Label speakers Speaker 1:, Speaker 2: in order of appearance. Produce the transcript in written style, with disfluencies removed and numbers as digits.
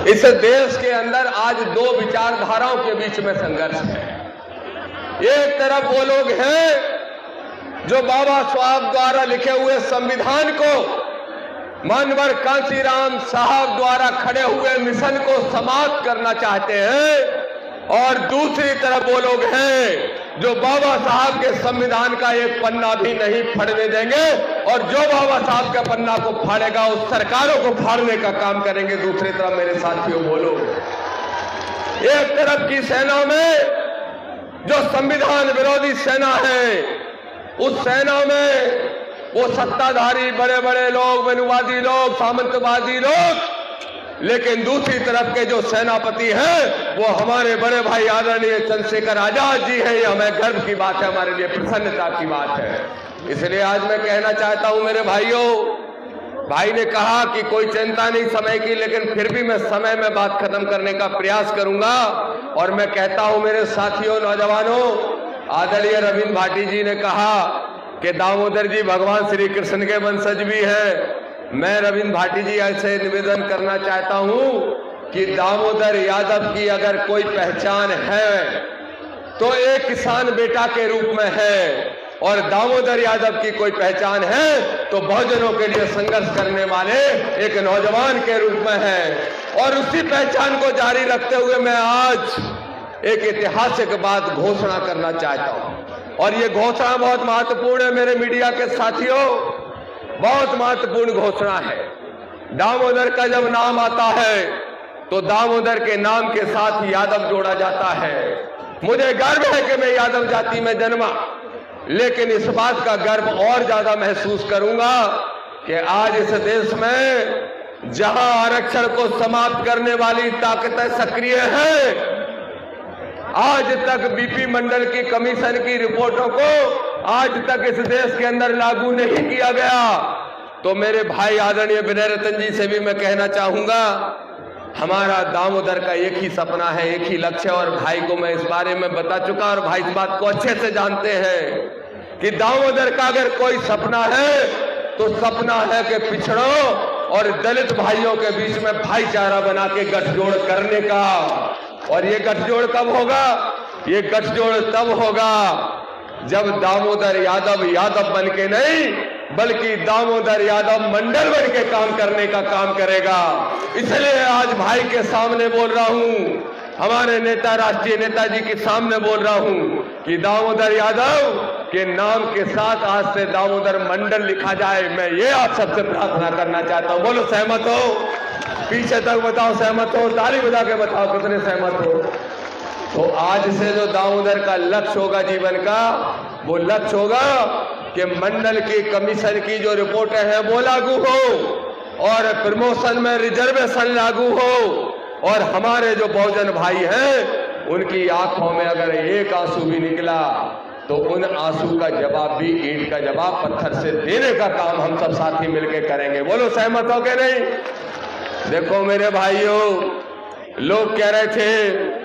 Speaker 1: इस देश के अंदर आज दो विचारधाराओं के बीच में संघर्ष है। एक तरफ वो लोग हैं जो बाबा साहब द्वारा लिखे हुए संविधान को, मानवर कांशीराम साहब द्वारा खड़े हुए मिशन को समाप्त करना चाहते हैं, और दूसरी तरफ वो लोग हैं जो बाबा साहब के संविधान का एक पन्ना भी नहीं फाड़ने देंगे, और जो बाबा साहब के पन्ना को फाड़ेगा उस सरकारों को फाड़ने का काम करेंगे। दूसरी तरफ मेरे साथियों बोलो, एक तरफ की सेना में जो संविधान विरोधी सेना है, उस सेना में वो सत्ताधारी बड़े बड़े लोग, मनुवादी लोग, सामंतवादी लोग, लेकिन दूसरी तरफ के जो सेनापति हैं वो हमारे बड़े भाई आदरणीय चंद्रशेखर आजाद जी हैं। ये हमें गर्व की बात है, हमारे लिए प्रसन्नता की बात है। इसलिए आज मैं कहना चाहता हूं मेरे भाइयों, भाई ने कहा कि कोई चिंता नहीं समय की, लेकिन फिर भी मैं समय में बात खत्म करने का प्रयास करूंगा। और मैं कहता हूं मेरे साथियों, नौजवानों, आदरणीय रविंद्र भाटी जी ने कहा कि दामोदर जी भगवान श्री कृष्ण के वंशज भी हैं। मैं रविंद्र भाटी जी ऐसे निवेदन करना चाहता हूं कि दामोदर यादव की अगर कोई पहचान है तो एक किसान बेटा के रूप में है, और दामोदर यादव की कोई पहचान है तो बहुजनों के लिए संघर्ष करने वाले एक नौजवान के रूप में है। और उसी पहचान को जारी रखते हुए मैं आज एक ऐतिहासिक बात घोषणा करना चाहता हूं, और ये घोषणा बहुत महत्वपूर्ण है मेरे मीडिया के साथियों, बहुत महत्वपूर्ण घोषणा है। दामोदर का जब नाम आता है तो दामोदर के नाम के साथ यादव जोड़ा जाता है। मुझे गर्व है कि मैं यादव जाति में जन्मा, लेकिन इस बात का गर्व और ज्यादा महसूस करूंगा कि आज इस देश में जहां आरक्षण को समाप्त करने वाली ताकतें सक्रिय हैं, आज तक बीपी मंडल की कमीशन की रिपोर्टों को आज तक इस देश के अंदर लागू नहीं किया गया, तो मेरे भाई आदरणीय विनय रतन जी से भी मैं कहना चाहूंगा, हमारा दामोदर का एक ही सपना है, एक ही लक्ष्य है। और भाई को मैं इस बारे में बता चुका, और भाई इस बात को अच्छे से जानते हैं कि दामोदर का अगर कोई सपना है तो सपना है कि पिछड़ों और दलित भाइयों के बीच में भाईचारा बना के गठजोड़ करने का। और ये गठजोड़ कब होगा? ये गठजोड़ तब होगा जब दामोदर यादव बन के नहीं, बल्कि दामोदर यादव मंडल बन के काम करने का काम करेगा। इसलिए आज भाई के सामने बोल रहा हूं, हमारे नेता, राष्ट्रीय नेताजी के सामने बोल रहा हूं कि दामोदर यादव के नाम के साथ आज से दामोदर मंडल लिखा जाए। मैं ये आप सबसे प्रार्थना करना चाहता हूं। बोलो सहमत हो? पीछे तक बताओ सहमत हो, ताली बजा के बताओ कितने सहमत हो। तो आज से जो दामोदर का लक्ष्य होगा जीवन का, वो लक्ष्य होगा कि मंडल की कमीशन की जो रिपोर्टें हैं वो लागू हो, और प्रमोशन में रिजर्वेशन लागू हो, और हमारे जो बहुजन भाई हैं उनकी आंखों में अगर एक आंसू भी निकला तो उन आंसू का जवाब भी ईंट का जवाब पत्थर से देने का काम हम सब साथी मिलकर करेंगे। बोलो सहमत हो के नहीं? देखो मेरे भाइयों, लोग कह रहे थे